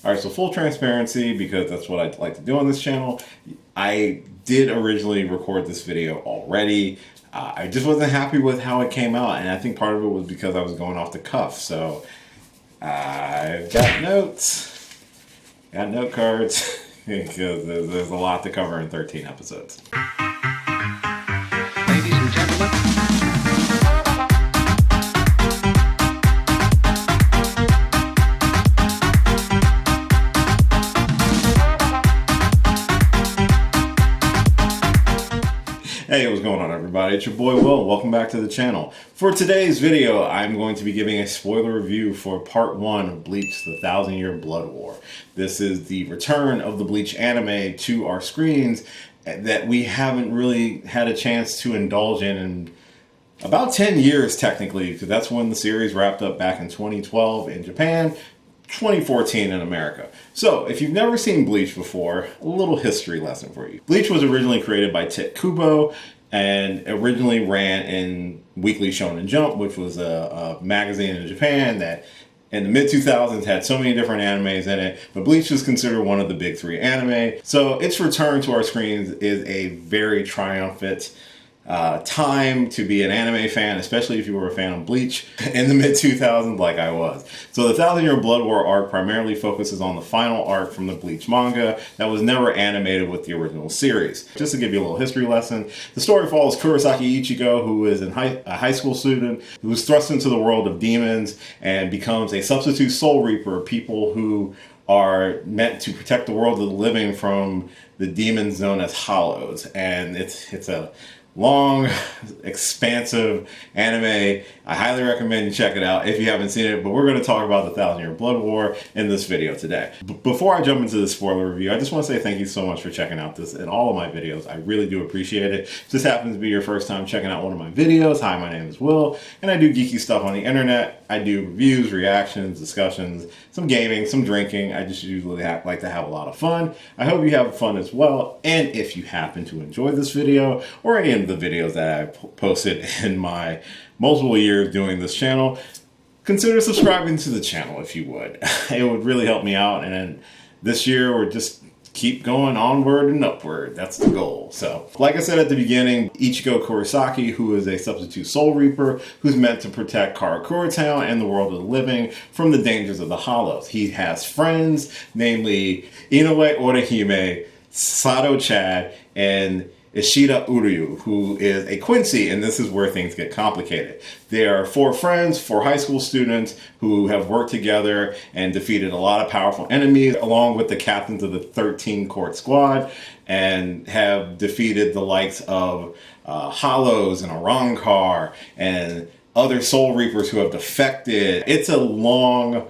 Alright, so full transparency, because that's what I like to do on this channel. I did originally record this video already. I just wasn't happy with how it came out, and I think part of it was because I was going off the cuff. So I've got notes, got note cards, because there's a lot to cover in 13 episodes. Ladies and gentlemen. Hey, what's going on, everybody? It's your boy Will. Welcome back to the channel. For today's video, I'm going to be giving a spoiler review for Part 1 of Bleach, the 1,000-Year Blood War. This is the return of the Bleach anime to our screens that we haven't really had a chance to indulge in about 10 years, technically, because that's when the series wrapped up back in 2012 in Japan, 2014 in America. So, if you've never seen Bleach before, a little history lesson for you. Bleach was originally created by Tet Kubo and originally ran in Weekly Shonen Jump, which was a magazine in Japan that in the mid-2000s had so many different animes in it, but Bleach was considered one of the big three anime. So its return to our screens is a very triumphant time to be an anime fan, especially if you were a fan of Bleach in the mid-2000s like I was. So the 1,000-Year Blood War arc primarily focuses on the final arc from the Bleach manga that was never animated with the original series. Just to give you a little history lesson, the story follows Kurosaki Ichigo, who is a high school student who is thrust into the world of demons and becomes a substitute soul reaper, people who are meant to protect the world of the living from the demons known as hollows. And it's a long, expansive anime. I highly recommend you check it out if you haven't seen it, but we're going to talk about the 1,000-Year Blood War in this video today. Before I jump into the spoiler review, I just want to say thank you so much for checking out this and all of my videos. I really do appreciate it. If this happens to be your first time checking out one of my videos, hi, my name is Will, and I do geeky stuff on the internet. I do reviews, reactions, discussions, some gaming, some drinking. I just usually like to have a lot of fun. I hope you have fun as well, and if you happen to enjoy this video or any of the videos that I posted in my multiple years doing this channel, consider subscribing to the channel if you would. It would really help me out, and then this year we're just keep going onward and upward. That's the goal. So, like I said at the beginning, Ichigo Kurosaki, who is a substitute soul reaper who's meant to protect Karakura Town and the world of the living from the dangers of the hollows. He has friends, namely Inoue Orihime, Sato Chad, and Ishida Uryu, who is a Quincy, and this is where things get complicated. They are four friends, four high school students who have worked together and defeated a lot of powerful enemies, along with the captains of the 13 Court Squad, and have defeated the likes of Hollows and Arrancar and other Soul Reapers who have defected. It's a long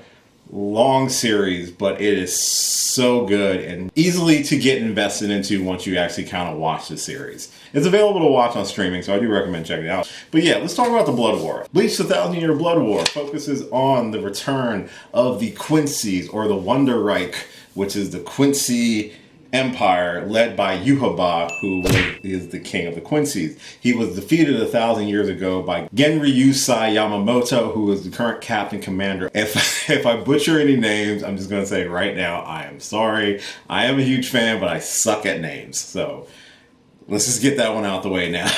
series, but it is so good and easily to get invested into once you actually kind of watch the series. It's available to watch on streaming, so I do recommend checking it out. But yeah, let's talk about the Blood War. Bleach, the 1,000-Year Blood War focuses on the return of the Quincy's, or the Wonder Reich, which is the Quincy Empire led by Yuhaba, who is the king of the Quincy's. He was defeated 1,000 years ago by Genryusai Yamamoto, who is the current captain commander. If I butcher any names, I'm just going to say right now, I am sorry. I am a huge fan, but I suck at names. So let's just get that one out the way now.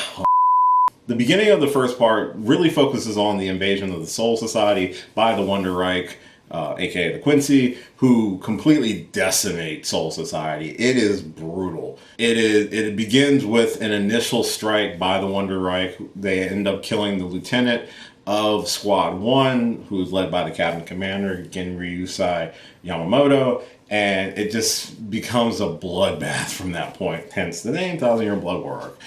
The beginning of the first part really focuses on the invasion of the Soul Society by the Wonder Reich, aka the Quincy, who completely decimate Soul Society. It is brutal. It begins with an initial strike by the Wonder Reich. They end up killing the lieutenant of Squad 1, who is led by the captain commander, Genryusai Yamamoto, and it just becomes a bloodbath from that point, hence the name 1,000-Year Blood War arc.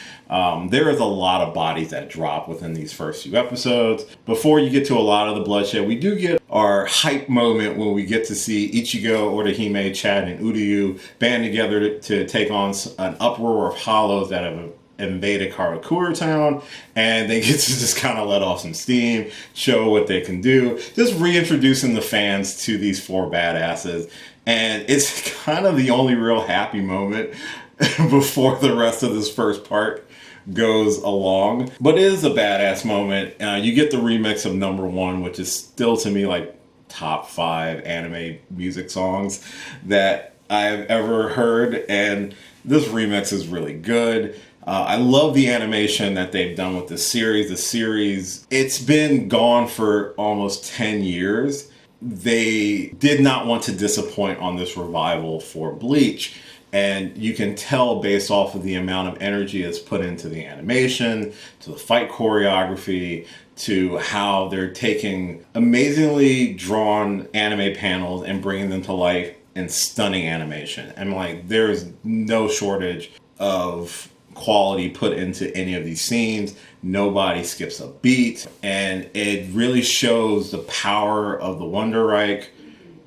There is a lot of bodies that drop within these first few episodes. Before you get to a lot of the bloodshed, we do get our hype moment when we get to see Ichigo, Orihime, Chad, and Uryu band together to take on an uproar of hollows that have invaded Karakura Town, and they get to just kind of let off some steam, show what they can do, just reintroducing the fans to these four badasses. And it's kind of the only real happy moment before the rest of this first part goes along. But it is a badass moment. You get the remix of #1, which is still to me like top 5 anime music songs that I've ever heard, and this remix is really good. I love the animation that they've done with this series. The series, it's been gone for almost 10 years. They did not want to disappoint on this revival for Bleach. And you can tell based off of the amount of energy that's put into the animation, to the fight choreography, to how they're taking amazingly drawn anime panels and bringing them to life in stunning animation. And like, there's no shortage of quality put into any of these scenes. Nobody skips a beat, and it really shows the power of the Wonder Reich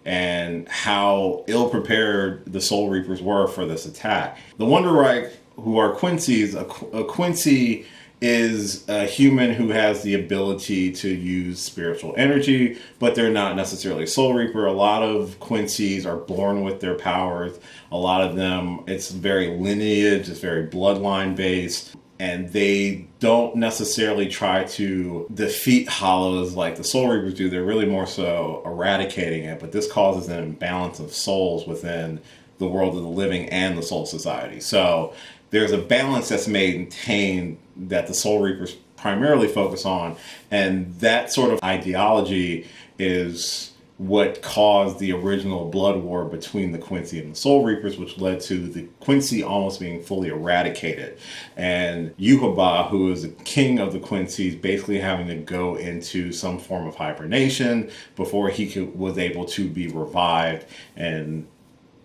and how ill-prepared the Soul Reapers were for this attack. The Wonder Reich, who are Quincy's, a Quincy is a human who has the ability to use spiritual energy, but they're not necessarily a Soul Reaper. A lot of Quincy's are born with their powers. A lot of them, it's very lineage, it's very bloodline based, and they don't necessarily try to defeat hollows like the Soul Reapers do. They're really more so eradicating it, but this causes an imbalance of souls within the world of the living and the Soul Society. So there's a balance that's maintained that the Soul Reapers primarily focus on, and that sort of ideology is what caused the original blood war between the Quincy and the Soul Reapers, which led to the Quincy almost being fully eradicated. And Yuhaba, who is the king of the Quincy's, basically having to go into some form of hibernation before he was able to be revived and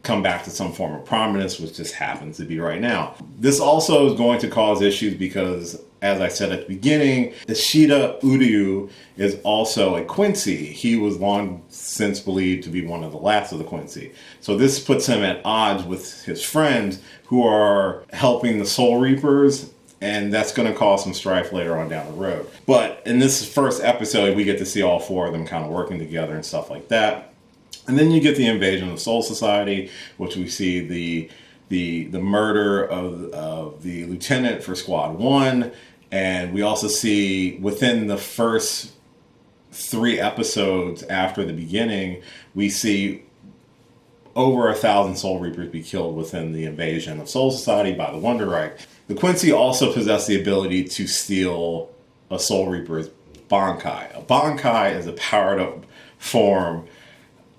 come back to some form of prominence, which just happens to be right now. This also is going to cause issues because, as I said at the beginning, Ishida Uryu is also a Quincy. He was long since believed to be one of the last of the Quincy. So this puts him at odds with his friends who are helping the Soul Reapers, and that's going to cause some strife later on down the road. But in this first episode, we get to see all 4 of them kind of working together and stuff like that. And then you get the invasion of Soul Society, which we see the murder of the lieutenant for Squad 1. And we also see within the first 3 episodes after the beginning, we see over 1,000 Soul Reapers be killed within the invasion of Soul Society by the Wonder Reich. The Quincy also possess the ability to steal a Soul Reaper's Bankai. A Bankai is a powered up form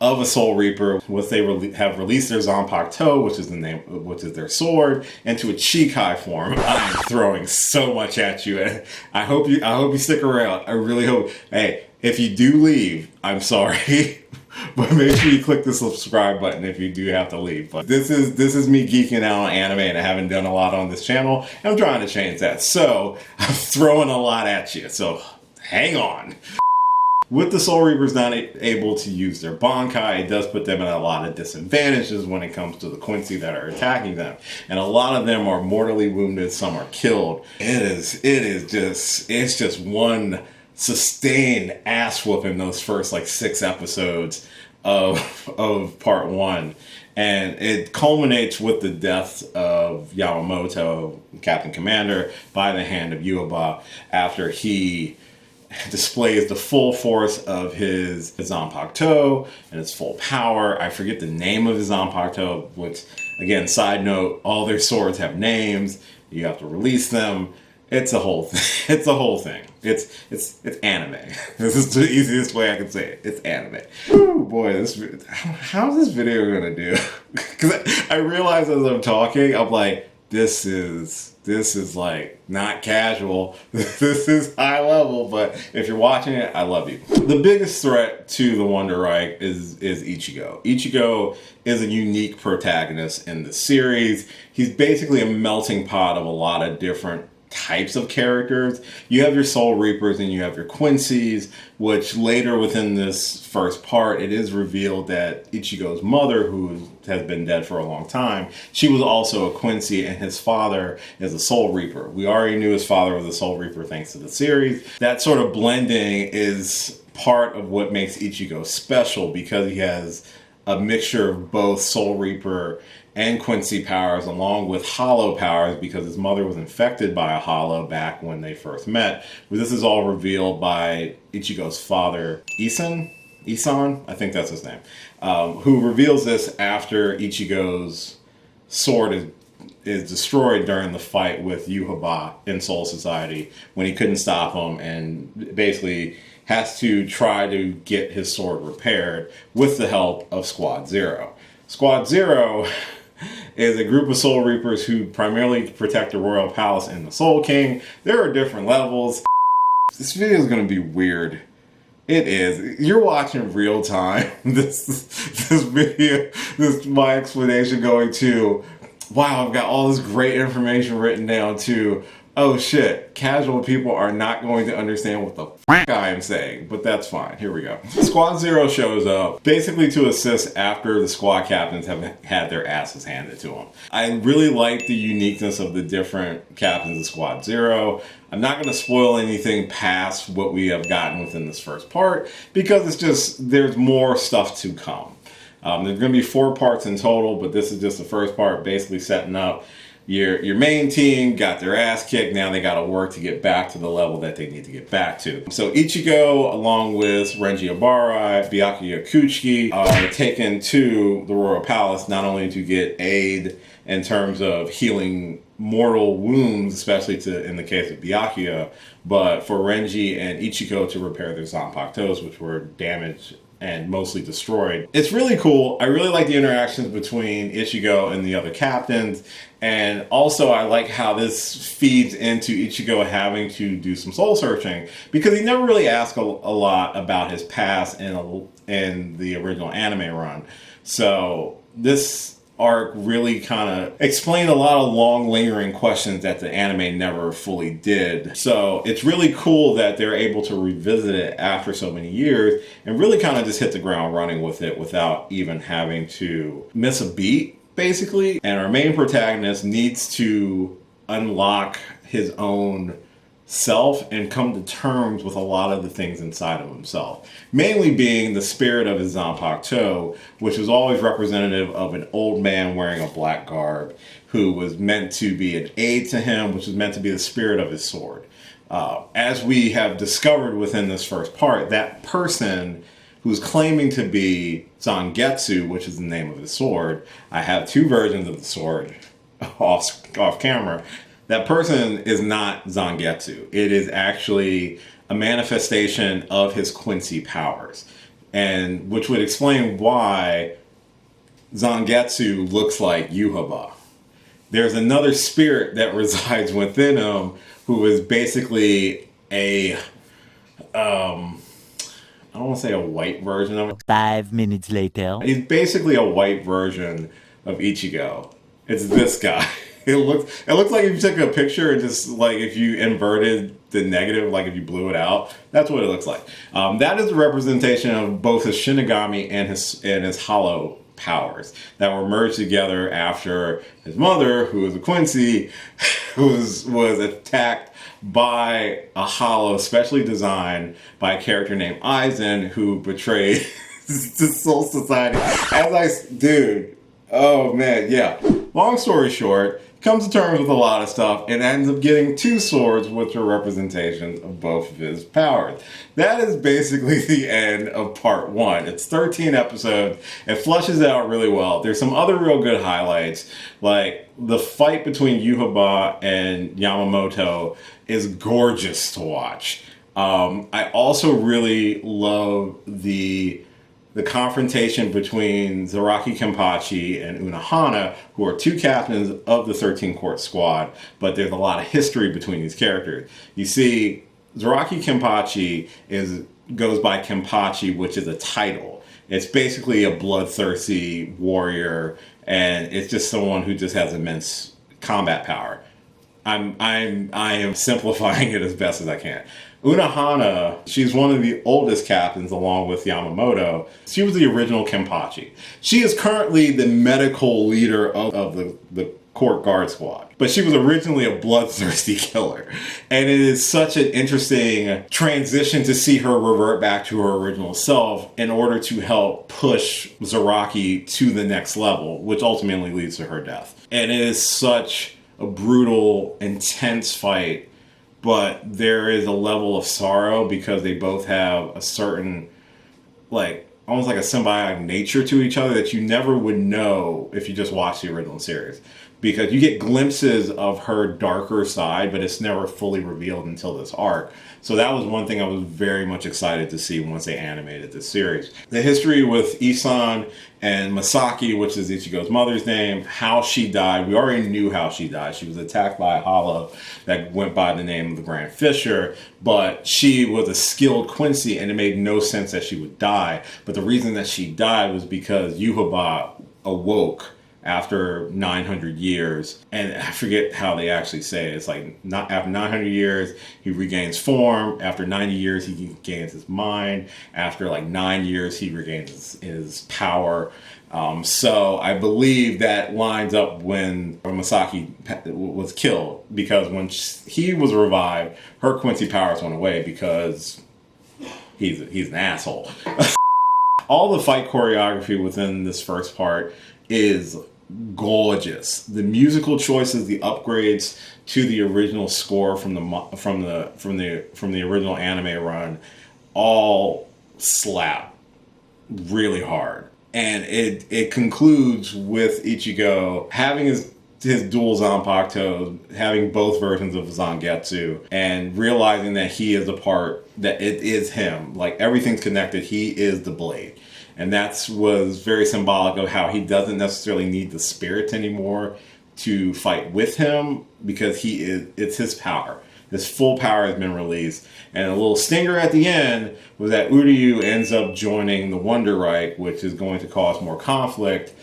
of a Soul Reaper. What they have released their Zanpakuto, which is their sword, into a Chikai form. I'm throwing so much at you, and I hope you stick around. I really hope. Hey, if you do leave, I'm sorry, but make sure you click the subscribe button if you do have to leave. But this is me geeking out on anime, and I haven't done a lot on this channel. I'm trying to change that, so I'm throwing a lot at you. So hang on. With the Soul Reapers not able to use their Bankai, it does put them at a lot of disadvantages when it comes to the Quincy that are attacking them. And a lot of them are mortally wounded, some are killed. It's just one sustained ass whooping those first like 6 episodes of Part 1. And it culminates with the death of Yamamoto, Captain Commander, by the hand of Yuhaba after he displays the full force of his Zanpakuto and its full power. I forget the name of his Zanpakuto, which, again, side note, all their swords have names. You have to release them. It's a whole thing. It's a whole thing. It's anime. This is the easiest way I can say it. It's anime. Ooh, boy, how's this video gonna do? Because I realize as I'm talking, I'm like, this is like not casual. This is high level, but if you're watching it, I love you. The biggest threat to the Wonder Reich is Ichigo. Ichigo is a unique protagonist in the series. He's basically a melting pot of a lot of different types of characters. You have your Soul Reapers and you have your Quincy's, which later within this first part, it is revealed that Ichigo's mother, who has been dead for a long time, she was also a Quincy, and his father is a Soul Reaper. We already knew his father was a Soul Reaper thanks to the series. That sort of blending is part of what makes Ichigo special, because he has a mixture of both Soul Reaper and Quincy powers, along with Hollow powers, because his mother was infected by a Hollow back when they first met. But this is all revealed by Ichigo's father, Isan. Isan, I think that's his name, who reveals this after Ichigo's sword is destroyed during the fight with Yhwach in Soul Society when he couldn't stop him, and basically has to try to get his sword repaired with the help of Squad Zero. Squad Zero is a group of Soul Reapers who primarily protect the Royal Palace and the Soul King. There are different levels. This video is going to be weird. It is. You're watching real time. This video, my explanation going to, wow, I've got all this great information written down, to, oh shit, casual people are not going to understand what the fuck I am saying, but that's fine. Here we go. Squad Zero shows up basically to assist after the squad captains have had their asses handed to them. I really like the uniqueness of the different captains of Squad Zero. I'm not going to spoil anything past what we have gotten within this first part, because it's just, there's more stuff to come. There's going to be 4 parts in total, but this is just the first part, basically setting up your main team got their ass kicked. Now they got to work to get back to the level that they need to get back to. So Ichigo, along with Renji Obara, Byakuya Kuchiki, are taken to the Royal Palace, not only to get aid in terms of healing mortal wounds, especially in the case of Byakuya, but for Renji and Ichigo to repair their Zanpakutos, which were damaged and mostly destroyed. It's really cool. I really like the interactions between Ichigo and the other captains, and also I like how this feeds into Ichigo having to do some soul searching, because he never really asked a lot about his past in the original anime run. So this arc really kind of explained a lot of long lingering questions that the anime never fully did. So it's really cool that they're able to revisit it after so many years and really kind of just hit the ground running with it without even having to miss a beat, basically. And our main protagonist needs to unlock his own self and come to terms with a lot of the things inside of himself, mainly being the spirit of his Zanpakuto, which was always representative of an old man wearing a black garb who was meant to be an aid to him, which was meant to be the spirit of his sword. As we have discovered within this first part, that person who's claiming to be Zangetsu, which is the name of his sword — I have 2 versions of the sword off camera — that person is not Zangetsu. It is actually a manifestation of his Quincy powers, and which would explain why Zangetsu looks like Yhwach. There's another spirit that resides within him who is basically I don't want to say a white version of it. 5 minutes later. He's basically a white version of Ichigo. It's this guy. It looks like if you took a picture and just like if you inverted the negative, like if you blew it out, that's what it looks like. That is a representation of both his Shinigami and his Hollow powers that were merged together after his mother, who was a Quincy, was attacked by a Hollow specially designed by a character named Aizen, who betrayed the Soul Society. Dude, oh man, yeah. Long story short, comes to terms with a lot of stuff and ends up getting 2 swords, which are representations of both of his powers. That is basically the end of part 1. It's 13 episodes. It fleshes out really well. There's some other real good highlights, like the fight between Yhwach and Yamamoto is gorgeous to watch. I also really love the confrontation between Zaraki Kenpachi and Unohana, who are 2 captains of the 13 Court Squad, but there's a lot of history between these characters. You see, Zaraki Kenpachi goes by Kenpachi, which is a title. It's basically a bloodthirsty warrior, and it's just someone who just has immense combat power. I am simplifying it as best as I can. Unohana, she's one of the oldest captains along with Yamamoto. She was the original Kenpachi. She is currently the medical leader of the court guard squad. But she was originally a bloodthirsty killer. And it is such an interesting transition to see her revert back to her original self in order to help push Zaraki to the next level, which ultimately leads to her death. And it is such a brutal, intense fight, but there is a level of sorrow because they both have a certain like almost like a symbiotic nature to each other that you never would know if you just watched the original series, because you get glimpses of her darker side, but it's never fully revealed until this arc. So that was one thing I was very much excited to see once they animated this series. The history with Isan and Masaki, which is Ichigo's mother's name, how she died. We already knew how she died. She was attacked by a hollow that went by the name of the Grand Fisher, but she was a skilled Quincy, and it made no sense that she would die. But the reason that she died was because Yuhaba awoke after 900 years, and I forget how they actually say it. It's like, not after 900 years he regains form, after 90 years he regains his mind, after like 9 years he regains his power. So I believe that lines up when Masaki was killed, because when he was revived, her Quincy powers went away because he's an asshole. All the fight choreography within this first part is gorgeous. The musical choices, the upgrades to the original score from the original anime run, all slap really hard. And it concludes with Ichigo having his dual Zanpakuto, having both versions of Zangetsu, and realizing that he is a part, that it is him. Like, everything's connected. He is the blade. And that was very symbolic of how he doesn't necessarily need the spirits anymore to fight with him, because it's his power. His full power has been released. And a little stinger at the end was that Uryu ends up joining the Wonder Reich, which is going to cause more conflict,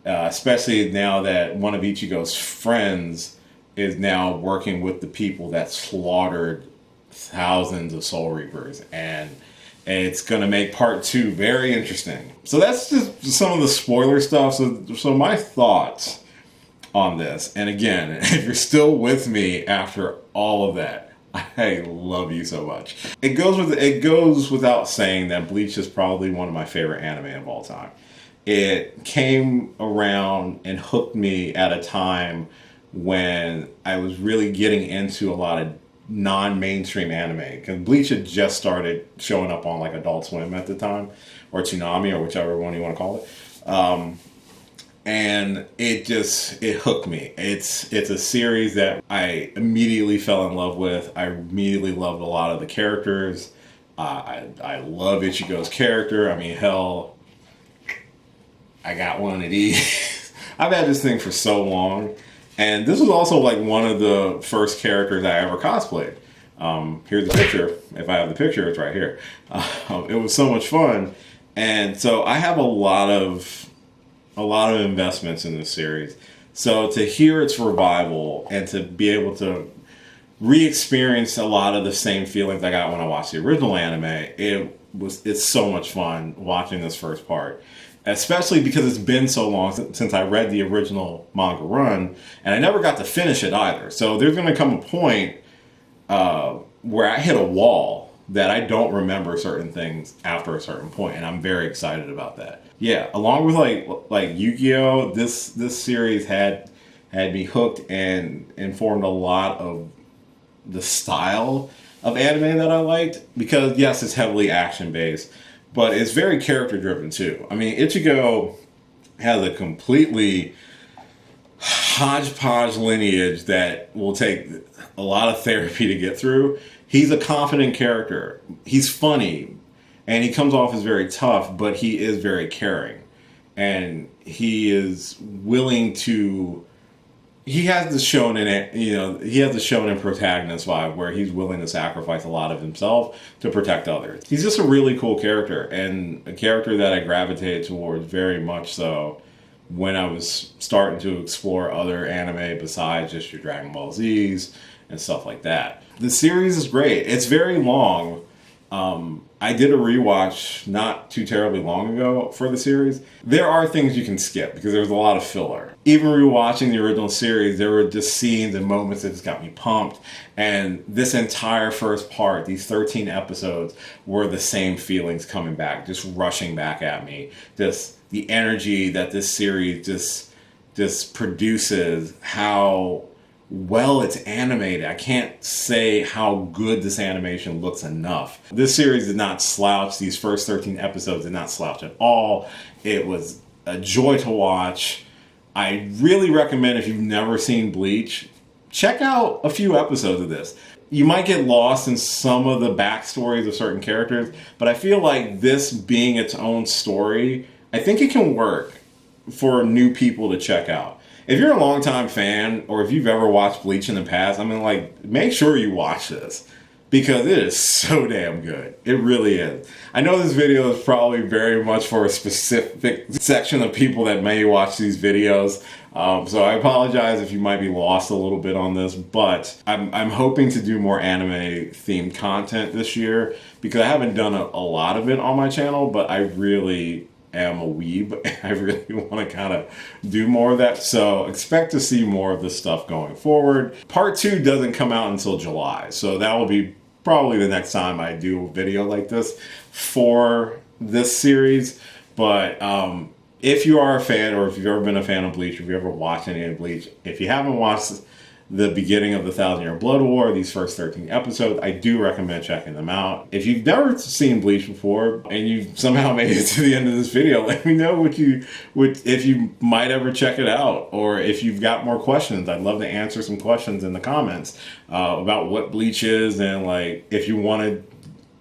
especially now that one of Ichigo's friends is now working with the people that slaughtered thousands of Soul Reapers. And it's going to make part 2 very interesting. So that's just some of the spoiler stuff. So my thoughts on this, and again, if you're still with me after all of that, I love you so much. It goes without saying that Bleach is probably one of my favorite anime of all time. It came around and hooked me at a time when I was really getting into a lot of non-mainstream anime, because Bleach had just started showing up on like Adult Swim at the time, or Toonami, or whichever one you want to call it, and it hooked me. It's a series that I immediately fell in love with. I immediately loved a lot of the characters. I love Ichigo's character. I mean, hell, I got one of these. I've had this thing for so long. And this was also like one of the first characters I ever cosplayed. Here's the picture. If I have the picture, it's right here. It was so much fun. And so I have a lot of investments in this series. So to hear its revival and to be able to re-experience a lot of the same feelings I got when I watched the original anime, it's so much fun watching this first part. Especially because it's been so long since I read the original manga run, and I never got to finish it either. So there's going to come a point where I hit a wall that I don't remember certain things after a certain point, and I'm very excited about that. Yeah, along with like Yu-Gi-Oh, this series had me hooked and informed a lot of the style of anime that I liked, because yes, it's heavily action based, but it's very character driven too. I mean, Ichigo has a completely hodgepodge lineage that will take a lot of therapy to get through. He's a confident character. He's funny, and he comes off as very tough, but he is very caring. And he is willing to... He has the shonen, he has the shonen protagonist vibe where he's willing to sacrifice a lot of himself to protect others. He's just a really cool character, and a character that I gravitated towards very much so when I was starting to explore other anime besides just your Dragon Ball Z's and stuff like that. The series is great. It's very long. I did a rewatch not too terribly long ago for the series. There are things you can skip because there's a lot of filler. Even rewatching the original series, there were just scenes and moments that just got me pumped. And this entire first part, these 13 episodes, were the same feelings coming back, just rushing back at me. Just the energy that this series just produces, how well it's animated. I can't say how good this animation looks enough. This series did not slouch. These first 13 episodes did not slouch at all. It was a joy to watch. I really recommend, if you've never seen Bleach, check out a few episodes of this. You might get lost in some of the backstories of certain characters, but I feel like this being its own story, I think it can work for new people to check out. If you're a longtime fan, or if you've ever watched Bleach in the past, I mean, like, make sure you watch this, because it is so damn good. It really is. I know this video is probably very much for a specific section of people that may watch these videos. So I apologize if you might be lost a little bit on this, but I'm hoping to do more anime themed content this year, because I haven't done a lot of it on my channel, but I really am a weeb. I really want to kind of do more of that. So expect to see more of this stuff going forward. Part 2 doesn't come out until July. So that will be probably the next time I do a video like this for this series. But if you are a fan, or if you've ever been a fan of Bleach, if you've ever watched any of Bleach, if you haven't watched the beginning of the 1,000-Year Blood War, these first 13 episodes, I do recommend checking them out. If you've never seen Bleach before and you somehow made it to the end of this video, let me know if you might ever check it out, or if you've got more questions. I'd love to answer some questions in the comments about what Bleach is, and like, if you want to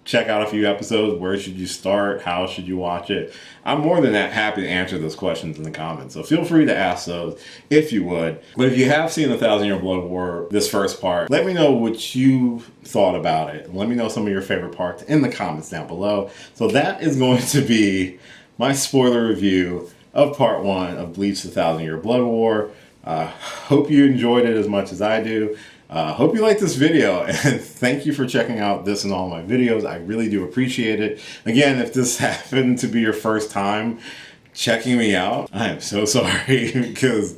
check out a few episodes, where should you start, how should you watch it. I'm more than that happy to answer those questions in the comments, so feel free to ask those if you would. But if you have seen the 1,000-Year Blood War, this first part, let me know what you thought about it. Let me know some of your favorite parts in the comments down below. So that is going to be my spoiler review of Part 1 of Bleach, the 1,000-Year Blood War. Hope you enjoyed it as much as I do. Hope you liked this video, and thank you for checking out this and all my videos. I really do appreciate it. Again, if this happened to be your first time checking me out, I am so sorry, because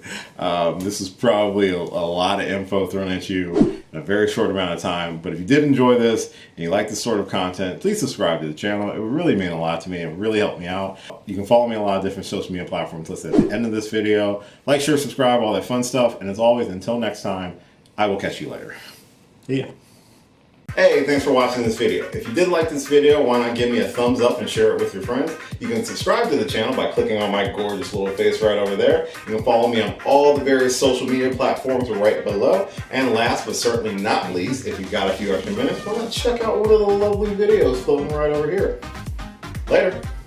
this is probably a lot of info thrown at you in a very short amount of time. But if you did enjoy this and you like this sort of content, please subscribe to the channel. It would really mean a lot to me. It would really help me out. You can follow me on a lot of different social media platforms listed at the end of this video. Like, share, subscribe, all that fun stuff. And as always, until next time, I will catch you later. See ya. Hey, thanks for watching this video. If you did like this video, why not give me a thumbs up and share it with your friends? You can subscribe to the channel by clicking on my gorgeous little face right over there. You can follow me on all the various social media platforms right below. And last but certainly not least, if you've got a few extra minutes, why not check out one of the lovely videos floating right over here. Later.